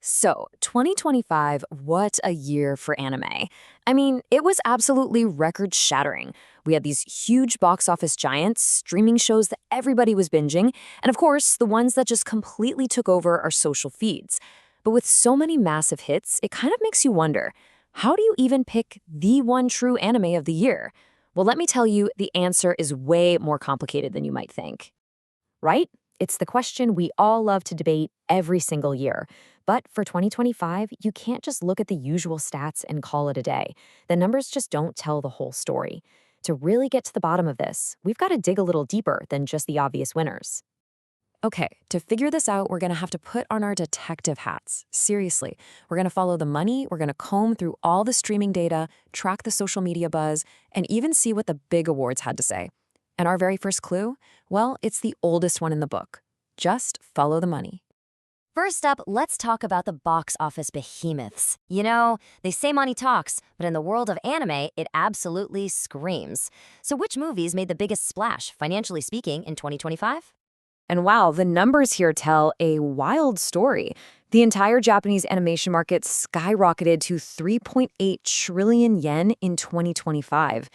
So, 2025, what a year for anime. I mean, it was absolutely record shattering. We had these huge box office giants, streaming shows that everybody was binging, and of course, the ones that just completely took over our social feeds. But with so many massive hits, it kind of makes you wonder, how do you even pick the one true anime of the year? Well, let me tell you, the answer is way more complicated than you might think. Right? It's the question we all love to debate every single year. But for 2025, you can't just look at the usual stats and call it a day. The numbers just don't tell the whole story. To really get to the bottom of this, we've got to dig a little deeper than just the obvious winners. Okay, to figure this out, we're going to have to put on our detective hats. Seriously, we're going to follow the money, we're going to comb through all the streaming data, track the social media buzz, and even see what the big awards had to say. And our very first clue? Well, it's the oldest one in the book. Just follow the money. First up, let's talk about the box office behemoths. They say money talks, but in the world of anime, it absolutely screams. So which movies made the biggest splash, financially speaking, in 2025? And wow, the numbers here tell a wild story. The entire Japanese animation market skyrocketed to 3.8 trillion yen in 2025.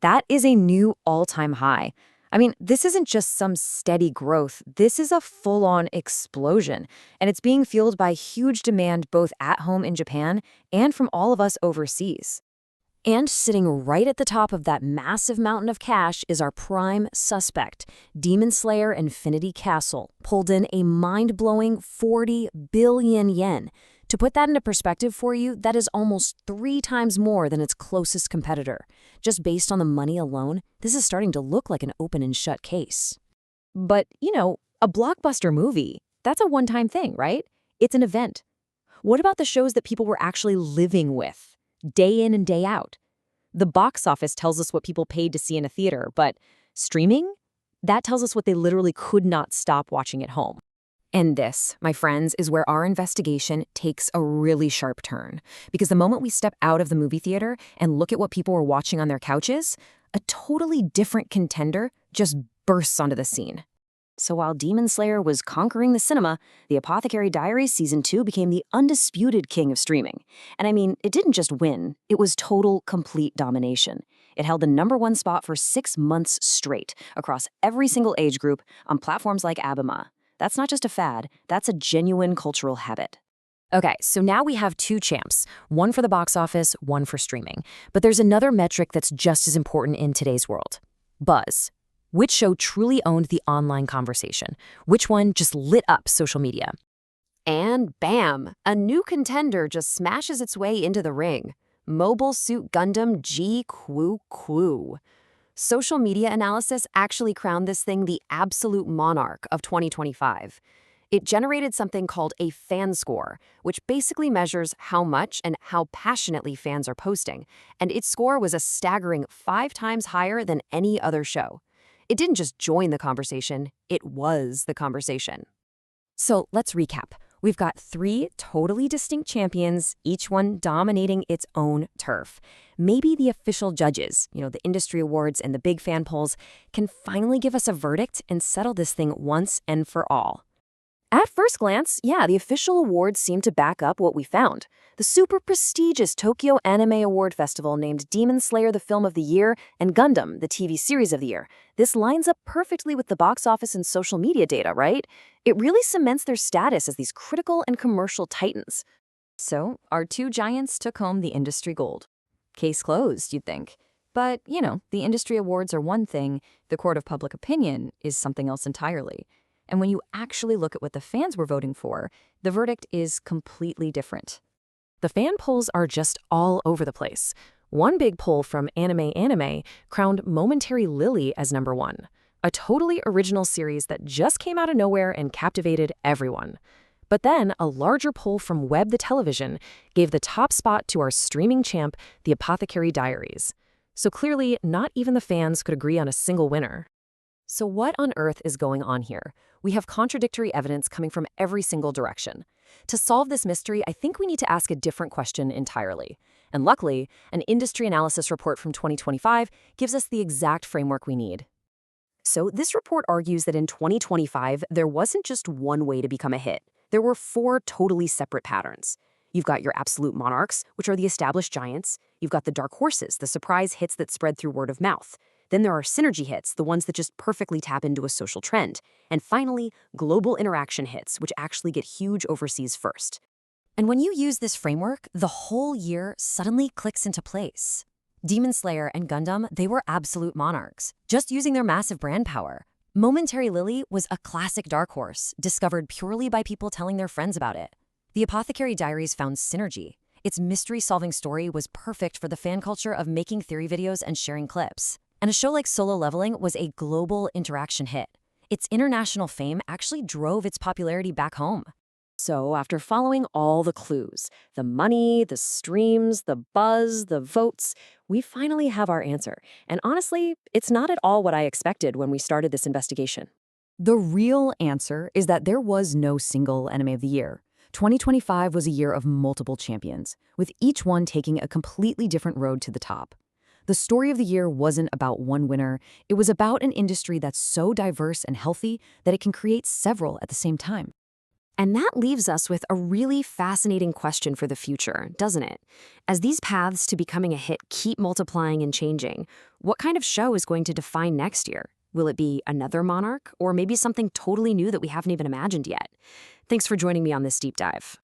That is a new all-time high. I mean, this isn't just some steady growth. This is a full-on explosion, and it's being fueled by huge demand both at home in Japan and from all of us overseas. And sitting right at the top of that massive mountain of cash is our prime suspect. Demon Slayer Infinity Castle pulled in a mind-blowing 40 billion yen. To put that into perspective for you, that is almost 3 times more than its closest competitor. Just based on the money alone, this is starting to look like an open and shut case. But, a blockbuster movie, that's a one-time thing, right? It's an event. What about the shows that people were actually living with, day in and day out? The box office tells us what people paid to see in a theater, but streaming? That tells us what they literally could not stop watching at home. And this, my friends, is where our investigation takes a really sharp turn. Because the moment we step out of the movie theater and look at what people were watching on their couches, a totally different contender just bursts onto the scene. So while Demon Slayer was conquering the cinema, The Apothecary Diaries Season 2 became the undisputed king of streaming. And I mean, it didn't just win, it was total, complete domination. It held the #1 spot for 6 months straight, across every single age group, on platforms like Abema. That's not just a fad, that's a genuine cultural habit. Okay, so now we have 2 champs, one for the box office, one for streaming. But there's another metric that's just as important in today's world. Buzz. Which show truly owned the online conversation? Which one just lit up social media? And bam, a new contender just smashes its way into the ring. Mobile Suit Gundam G-Q-Q. Social media analysis actually crowned this thing the absolute monarch of 2025. It generated something called a fan score, which basically measures how much and how passionately fans are posting, and its score was a staggering 5 times higher than any other show. It didn't just join the conversation, it was the conversation. So let's recap. We've got 3 totally distinct champions, each one dominating its own turf. Maybe the official judges, the industry awards and the big fan polls, can finally give us a verdict and settle this thing once and for all. At first glance, yeah, the official awards seem to back up what we found. The super prestigious Tokyo Anime Award Festival named Demon Slayer the Film of the Year and Gundam the TV Series of the Year. This lines up perfectly with the box office and social media data, right? It really cements their status as these critical and commercial titans. So, our 2 giants took home the industry gold. Case closed, you'd think. But, the industry awards are one thing, the court of public opinion is something else entirely. And when you actually look at what the fans were voting for, the verdict is completely different. The fan polls are just all over the place. One big poll from Anime crowned Momentary Lily as #1, a totally original series that just came out of nowhere and captivated everyone. But then a larger poll from Web the Television gave the top spot to our streaming champ, The Apothecary Diaries. So clearly, not even the fans could agree on a single winner. So what on earth is going on here? We have contradictory evidence coming from every single direction. To solve this mystery, I think we need to ask a different question entirely. And luckily, an industry analysis report from 2025 gives us the exact framework we need. So this report argues that in 2025, there wasn't just one way to become a hit. There were 4 totally separate patterns. You've got your absolute monarchs, which are the established giants. You've got the dark horses, the surprise hits that spread through word of mouth. Then there are synergy hits, the ones that just perfectly tap into a social trend. And finally, global interaction hits, which actually get huge overseas first. And when you use this framework, the whole year suddenly clicks into place. Demon Slayer and Gundam, they were absolute monarchs, just using their massive brand power. Momentary Lily was a classic dark horse, discovered purely by people telling their friends about it. The Apothecary Diaries found synergy. Its mystery-solving story was perfect for the fan culture of making theory videos and sharing clips. And a show like Solo Leveling was a global interaction hit. Its international fame actually drove its popularity back home. So, after following all the clues, the money, the streams, the buzz, the votes, we finally have our answer. And honestly, it's not at all what I expected when we started this investigation. The real answer is that there was no single Anime of the Year. 2025 was a year of multiple champions, with each one taking a completely different road to the top. The story of the year wasn't about one winner. It was about an industry that's so diverse and healthy that it can create several at the same time. And that leaves us with a really fascinating question for the future, doesn't it? As these paths to becoming a hit keep multiplying and changing, what kind of show is going to define next year? Will it be another monarch, or maybe something totally new that we haven't even imagined yet? Thanks for joining me on this deep dive.